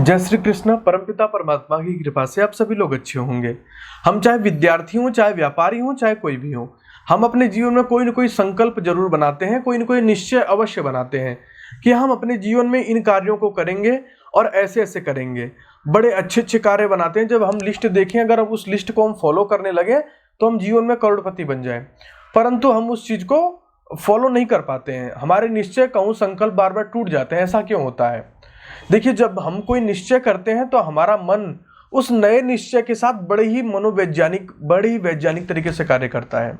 जय श्री कृष्ण। परमपिता परमात्मा की कृपा से आप सभी लोग अच्छे होंगे। हम चाहे विद्यार्थी हों, चाहे व्यापारी हों, चाहे कोई भी हो, हम अपने जीवन में कोई न कोई संकल्प जरूर बनाते हैं, कोई न कोई निश्चय अवश्य बनाते हैं कि हम अपने जीवन में इन कार्यों को करेंगे और ऐसे ऐसे करेंगे। बड़े अच्छे अच्छे कार्य बनाते हैं। जब हम लिस्ट देखें, अगर हम उस लिस्ट को हम फॉलो करने लगे तो हम जीवन में करोड़पति बन जाए, परंतु हम उस चीज को फॉलो नहीं कर पाते हैं। हमारे निश्चय कहूँ संकल्प बार बार टूट जाते हैं। ऐसा क्यों होता है? देखिए, जब हम कोई निश्चय करते हैं तो हमारा मन उस नए निश्चय के साथ बड़े ही वैज्ञानिक तरीके से कार्य करता है।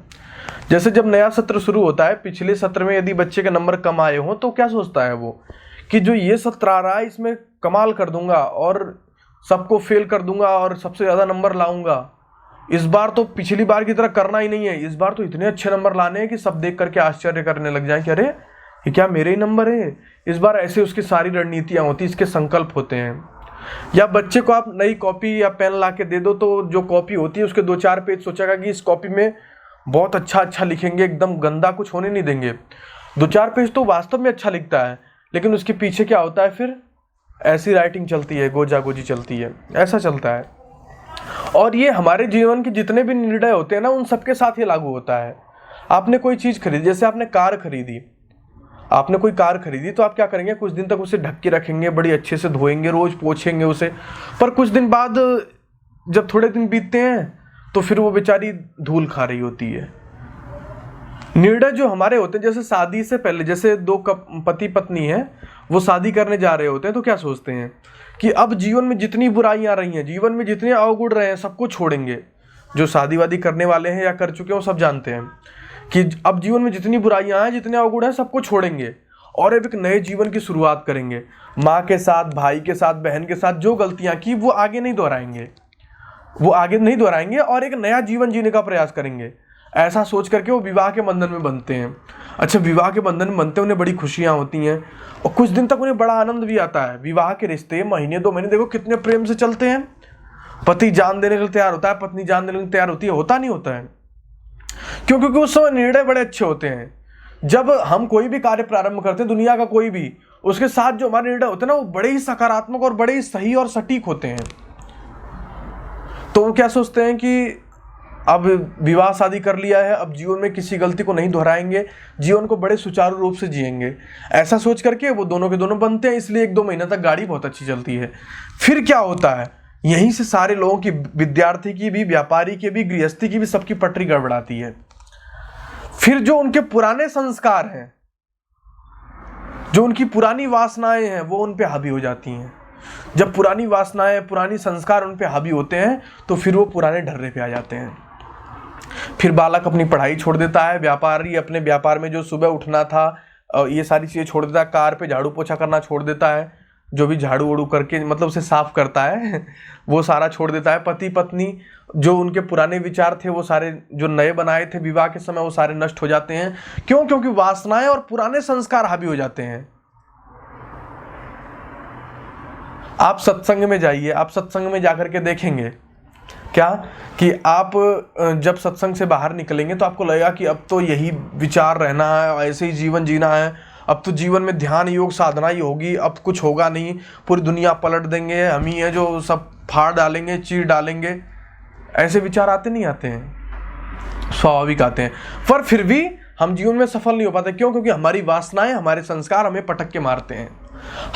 जैसे जब नया सत्र शुरू होता है, पिछले सत्र में यदि बच्चे के नंबर कम आए हों तो क्या सोचता है वो कि जो ये सत्र आ रहा है इसमें कमाल कर दूंगा और सबको फेल कर दूंगा और सबसे ज्यादा नंबर लाऊंगा। इस बार तो पिछली बार की तरह करना ही नहीं है, इस बार तो इतने अच्छे नंबर लाने हैं कि सब देख करके आश्चर्य करने लग जाए कि अरे ये क्या मेरे ही नंबर है। इस बार ऐसे उसकी सारी रणनीतियां होती, इसके संकल्प होते हैं। या बच्चे को आप नई कॉपी या पेन ला के दे दो तो जो कॉपी होती है उसके 2-4 पेज सोचेगा कि इस कॉपी में बहुत अच्छा लिखेंगे, एकदम गंदा कुछ होने नहीं देंगे। 2-4 पेज तो वास्तव में अच्छा लिखता है, लेकिन उसके पीछे क्या होता है, फिर ऐसी राइटिंग चलती है, गोजा गोजी चलती है, ऐसा चलता है। और ये हमारे जीवन के जितने भी निर्णय होते हैं ना, उन सबके साथ ये लागू होता है। आपने कोई चीज खरीदी, जैसे आपने कोई कार खरीदी तो आप क्या करेंगे, कुछ दिन तक उसे ढक के रखेंगे, बड़ी अच्छे से धोएंगे, रोज पोछेंगे उसे। पर कुछ दिन बाद जब थोड़े दिन बीतते हैं तो फिर वो बेचारी धूल खा रही होती है। निर्णय जो हमारे होते हैं, जैसे शादी से पहले, जैसे दो पति पत्नी है, वो शादी करने जा रहे होते हैं तो क्या सोचते हैं कि अब जीवन में जितनी बुराइयां आ रही हैं, जीवन में जितने अवगुण रहे हैं, सबको छोड़ेंगे। जो शादी वादी करने वाले हैं या कर चुके हैं वो सब जानते हैं कि अब जीवन में जितनी बुराइयां हैं, जितने अवगुण हैं, सबको छोड़ेंगे और अब एक नए जीवन की शुरुआत करेंगे। माँ के साथ, भाई के साथ, बहन के साथ जो गलतियां की वो आगे नहीं दोहराएंगे और एक नया जीवन जीने का प्रयास करेंगे। ऐसा सोच करके वो विवाह के बंधन में बनते हैं। अच्छा, विवाह के बंधन में बनते उन्हें बड़ी खुशियां होती हैं और कुछ दिन तक उन्हें बड़ा आनंद भी आता है। विवाह के रिश्ते महीने 2 महीने देखो कितने प्रेम से चलते हैं। पति जान देने के लिए तैयार होता है, पत्नी जान देने के लिए तैयार होती है। होता नहीं होता है क्यों? क्योंकि उस समय निर्णय बड़े अच्छे होते हैं। जब हम कोई भी कार्य प्रारंभ करते हैं, दुनिया का कोई भी, उसके साथ जो हमारे निर्णय होते हैं ना, वो बड़े ही सकारात्मक और बड़े ही सही और सटीक होते हैं। तो वो क्या सोचते हैं कि अब विवाह शादी कर लिया है, अब जीवन में किसी गलती को नहीं दोहराएंगे, जीवन को बड़े सुचारू रूप से जिएंगे। ऐसा सोच करके वो दोनों के दोनों बनते हैं। इसलिए 1-2 महीने तक गाड़ी बहुत अच्छी चलती है। फिर क्या होता है, यहीं से सारे लोगों की, विद्यार्थी की भी, व्यापारी की भी, गृहस्थी की भी, सबकी पटरी गड़बड़ाती है। फिर जो उनके पुराने संस्कार हैं, जो उनकी पुरानी वासनाएं हैं, वो उन पे हावी हो जाती हैं। जब पुरानी वासनाएं, पुरानी संस्कार उन पे हावी होते हैं तो फिर वो पुराने ढर्रे पे आ जाते हैं। फिर बालक अपनी पढ़ाई छोड़ देता है, व्यापारी अपने व्यापार में जो सुबह उठना था ये सारी चीजें छोड़ देता है, कार पे झाड़ू पोछा करना छोड़ देता है, जो भी झाड़ू उड़ू करके मतलब उसे साफ करता है वो सारा छोड़ देता है। पति पत्नी जो उनके पुराने विचार थे, वो सारे जो नए बनाए थे विवाह के समय, वो सारे नष्ट हो जाते हैं। क्यों? क्योंकि वासनाएं और पुराने संस्कार हावी हो जाते हैं। आप सत्संग में जाइए, आप सत्संग में जाकर के देखेंगे क्या कि आप जब सत्संग से बाहर निकलेंगे तो आपको लगेगा कि अब तो यही विचार रहना है, ऐसे ही जीवन जीना है, अब तो जीवन में ध्यान योग साधना ही होगी, अब कुछ होगा नहीं, पूरी दुनिया पलट देंगे, हम ही है जो सब फाड़ डालेंगे, चीर डालेंगे। ऐसे विचार आते नहीं आते हैं? स्वाभाविक आते हैं। पर फिर भी हम जीवन में सफल नहीं हो पाते। क्यों? क्योंकि हमारी वासनाएं, हमारे संस्कार हमें पटक के मारते हैं।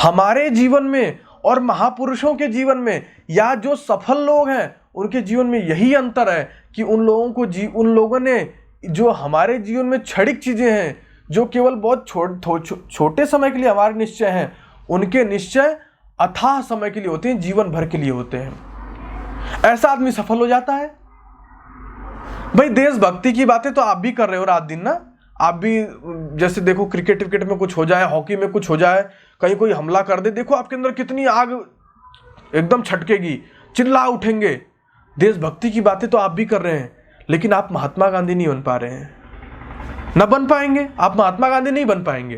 हमारे जीवन में और महापुरुषों के जीवन में, या जो सफल लोग हैं उनके जीवन में यही अंतर है कि उन लोगों ने जो हमारे जीवन में क्षणिक चीजें हैं, जो केवल बहुत छोटे समय के लिए हमारे निश्चय हैं, उनके निश्चय अथाह समय के लिए होते हैं, जीवन भर के लिए होते हैं। ऐसा आदमी सफल हो जाता है। भाई, देशभक्ति की बातें तो आप भी कर रहे हो रात दिन ना। आप भी जैसे देखो, क्रिकेट में कुछ हो जाए, हॉकी में कुछ हो जाए, कहीं कोई हमला कर दे, देखो आपके अंदर कितनी आग एकदम छटकेगी, चिल्ला उठेंगे। देशभक्ति की बातें तो आप भी कर रहे हैं, लेकिन आप महात्मा गांधी नहीं बन पा रहे हैं, न बन पाएंगे। आप महात्मा गांधी नहीं बन पाएंगे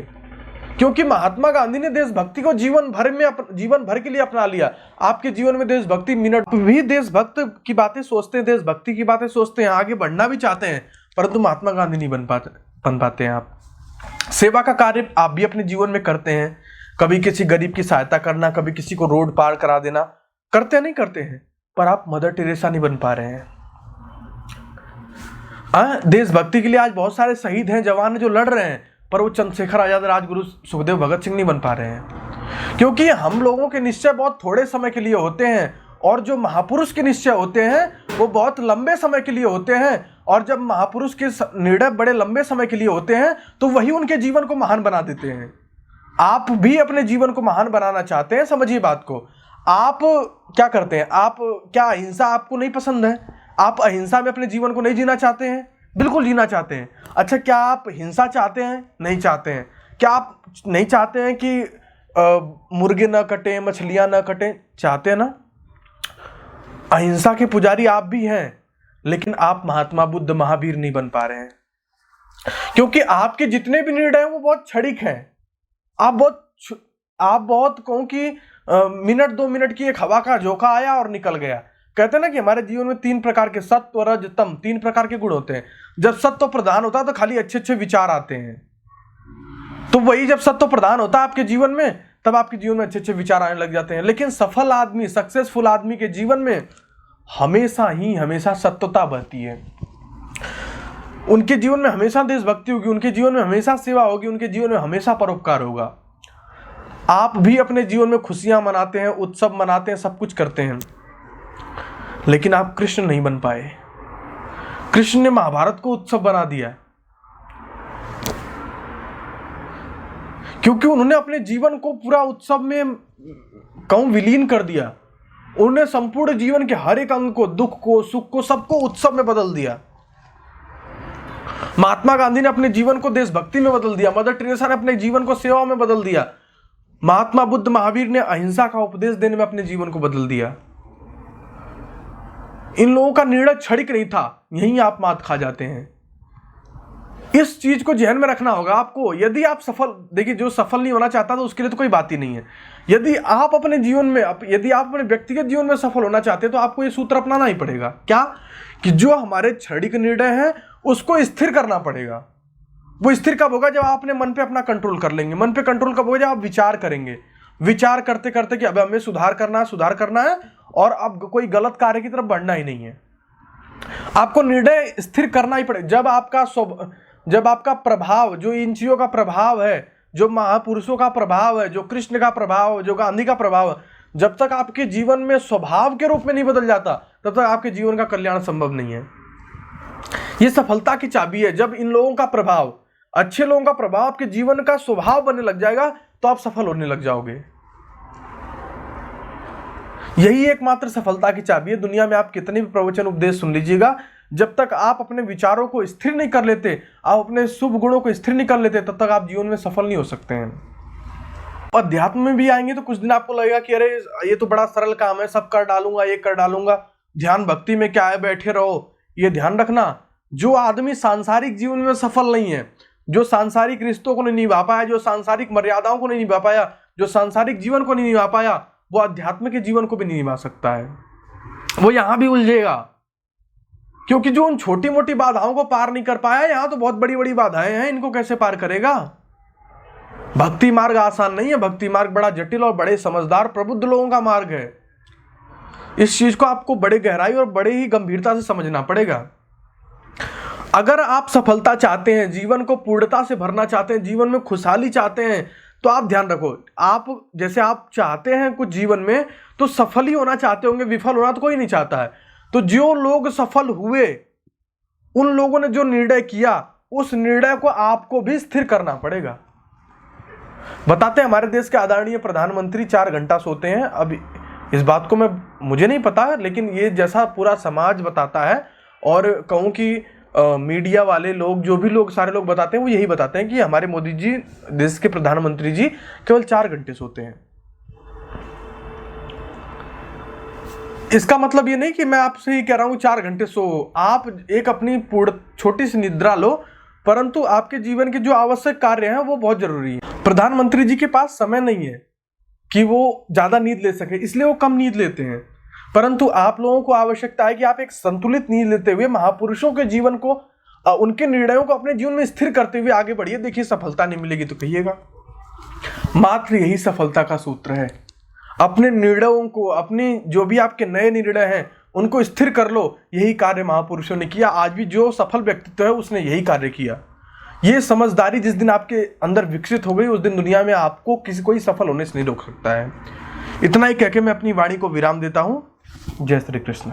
क्योंकि महात्मा गांधी ने देशभक्ति को जीवन भर के लिए अपना लिया। आपके जीवन में देशभक्ति मिनट भी देशभक्त की बातें सोचते हैं, देशभक्ति की बातें सोचते हैं, आगे बढ़ना भी चाहते हैं, परंतु महात्मा गांधी नहीं बन पाते हैं आप। सेवा का कार्य आप भी अपने जीवन में करते हैं, कभी किसी गरीब की सहायता करना, कभी किसी को रोड पार करा देना, करते नहीं करते हैं, पर आप मदर टेरेसा नहीं बन पा रहे हैं। देशभक्ति के लिए आज बहुत सारे शहीद हैं, जवान जो लड़ रहे हैं, पर वो चंद्रशेखर आजाद, राजगुरु सुखदेव, भगत सिंह नहीं बन पा रहे हैं। क्योंकि हम लोगों के निश्चय बहुत थोड़े समय के लिए होते हैं, और जो महापुरुष के निश्चय होते हैं वो बहुत लंबे समय के लिए होते हैं। और जब महापुरुष के निर्णय बड़े लंबे समय के लिए होते हैं तो वही उनके जीवन को महान बना देते हैं। आप भी अपने जीवन को महान बनाना चाहते हैं, समझिए बात को। आप क्या करते हैं? आप क्या अहिंसा आपको नहीं पसंद है? आप अहिंसा में अपने जीवन को नहीं जीना चाहते हैं? बिल्कुल जीना चाहते हैं। अच्छा, क्या आप हिंसा चाहते हैं? नहीं चाहते हैं। क्या आप नहीं चाहते हैं कि मुर्गे ना कटें, मछलियां ना कटें? चाहते हैं ना। अहिंसा के पुजारी आप भी हैं, लेकिन आप महात्मा बुद्ध, महावीर नहीं बन पा रहे हैं, क्योंकि आपके जितने भी निर्णय हैं वो बहुत क्षणिक हैं। आप बहुत कहूं कि मिनट 2 मिनट की एक हवा का झोंका आया और निकल गया। कहते हैं ना कि हमारे जीवन में 3 प्रकार के, सत्व, रज, तम, 3 प्रकार के गुण होते हैं। जब सत्व प्रधान होता है तो खाली अच्छे अच्छे विचार आते हैं। तो वही जब सत्व प्रधान होता है आपके जीवन में, तब आपके जीवन में अच्छे अच्छे विचार आने लग जाते हैं। लेकिन सफल आदमी, सक्सेसफुल आदमी के जीवन में हमेशा सत्यता बहती है। उनके जीवन में हमेशा देशभक्ति होगी, उनके जीवन में हमेशा सेवा होगी, उनके जीवन में हमेशा परोपकार होगा। आप भी अपने जीवन में खुशियां मनाते हैं, उत्सव मनाते हैं, सब कुछ करते हैं, लेकिन आप कृष्ण नहीं बन पाए। कृष्ण ने महाभारत को उत्सव बना दिया, क्योंकि उन्होंने अपने जीवन को पूरा उत्सव में विलीन कर दिया। उन्होंने संपूर्ण जीवन के हर एक अंग को, दुख को, सुख को, सबको उत्सव में बदल दिया। महात्मा गांधी ने अपने जीवन को देशभक्ति में बदल दिया। मदर टेरेसा ने अपने जीवन को सेवा में बदल दिया। महात्मा बुद्ध, महावीर ने अहिंसा का उपदेश देने में अपने जीवन को बदल दिया। इन लोगों का निर्णय क्षणिक नहीं था, यहीं आप मात खा जाते हैं। इस चीज को ध्यान में रखना होगा आपको। यदि आप सफल, देखिए, जो सफल नहीं होना चाहता तो उसके लिए तो कोई बात ही नहीं है। यदि आप अपने जीवन में, यदि आप अपने व्यक्तिगत जीवन में सफल होना चाहते हैं तो आपको ये सूत्र अपनाना ही पड़ेगा। क्या? कि जो हमारे क्षणिक निर्णय हैं उसको स्थिर करना पड़ेगा। वो स्थिर कब होगा? जब आप अपने मन पे अपना कंट्रोल कर लेंगे। मन पे कंट्रोल कब होगा? जब आप विचार करेंगे, विचार करते करते कि अब हमें सुधार करना है और अब कोई गलत कार्य की तरफ बढ़ना ही नहीं है। आपको निर्णय स्थिर करना ही पड़ेगा। जब आपका प्रभाव, जो इन चीजों का प्रभाव है, जो महापुरुषों का प्रभाव है, जो कृष्ण का प्रभाव है, जो गांधी का प्रभाव है, जब तक आपके जीवन में स्वभाव के रूप में नहीं बदल जाता, तब तक आपके जीवन का कल्याण संभव नहीं है। ये सफलता की चाबी है। जब इन लोगों का प्रभाव, अच्छे लोगों का प्रभाव आपके जीवन का स्वभाव बनने लग जाएगा तो आप सफल होने लग जाओगे। यही एकमात्र सफलता की चाबी है। दुनिया में आप कितने भी प्रवचन उपदेश सुन लीजिएगा, जब तक आप अपने विचारों को स्थिर नहीं कर लेते, आप अपने शुभ गुणों को स्थिर नहीं कर लेते, तब तक आप जीवन में सफल नहीं हो सकते हैं। अध्यात्म में भी आएंगे तो कुछ दिन आपको लगेगा कि अरे ये तो बड़ा सरल काम है, सब कर डालूंगा, ये कर डालूंगा। ध्यान भक्ति में क्या है, बैठे रहो। ये ध्यान रखना, जो आदमी सांसारिक जीवन में सफल नहीं है, जो सांसारिक रिश्तों को नहीं निभा पाया, जो सांसारिक मर्यादाओं को नहीं निभा पाया, जो सांसारिक जीवन को नहीं निभा पाया, वो अध्यात्म के जीवन को भी नहीं निभा सकता है। वो यहां भी उलझेगा, क्योंकि जो उन छोटी मोटी बाधाओं को पार नहीं कर पाया, यहां तो बहुत बड़ी बड़ी बाधाएं हैं, इनको कैसे पार करेगा? भक्ति मार्ग आसान नहीं है। भक्ति मार्ग बड़ा जटिल और बड़े समझदार प्रबुद्ध लोगों का मार्ग है। इस चीज को आपको बड़े गहराई और बड़े ही गंभीरता से समझना पड़ेगा। अगर आप सफलता चाहते हैं, जीवन को पूर्णता से भरना चाहते हैं, जीवन में खुशहाली चाहते हैं, तो आप ध्यान रखो, आप जैसे आप चाहते हैं कुछ जीवन में, तो सफल ही होना चाहते होंगे, विफल होना तो कोई नहीं चाहता है। तो जो लोग सफल हुए, उन लोगों ने जो निर्णय किया, उस निर्णय को आपको भी स्थिर करना पड़ेगा। बताते हैं, हमारे देश के आदरणीय प्रधानमंत्री 4 घंटा सोते हैं। अब इस बात को मुझे नहीं पता, लेकिन ये जैसा पूरा समाज बताता है, और कहूं कि मीडिया वाले लोग, जो भी लोग, सारे लोग बताते हैं, वो यही बताते हैं कि हमारे मोदी जी, देश के प्रधानमंत्री जी, केवल 4 घंटे सोते हैं। इसका मतलब ये नहीं कि मैं आपसे ही कह रहा हूं 4 घंटे सो। आप एक अपनी छोटी सी निद्रा लो, परंतु आपके जीवन के जो आवश्यक कार्य हैं वो बहुत जरूरी है। प्रधानमंत्री जी के पास समय नहीं है कि वो ज्यादा नींद ले सके, इसलिए वो कम नींद लेते हैं। परंतु आप लोगों को आवश्यकता है कि आप एक संतुलित नींद लेते हुए महापुरुषों के जीवन को, उनके निर्णयों को अपने जीवन में स्थिर करते हुए आगे बढ़िए। देखिए, सफलता नहीं मिलेगी तो कहिएगा। मात्र यही सफलता का सूत्र है। अपने निर्णयों को, अपने जो भी आपके नए निर्णय हैं उनको स्थिर कर लो। यही कार्य महापुरुषों ने किया। आज भी जो सफल व्यक्तित्व है उसने यही कार्य किया। ये समझदारी जिस दिन आपके अंदर विकसित हो गई, उस दिन दुनिया में आपको कोई सफल होने से नहीं रोक सकता है। इतना ही कहकर मैं अपनी वाणी को विराम देता हूँ। जय श्री कृष्ण।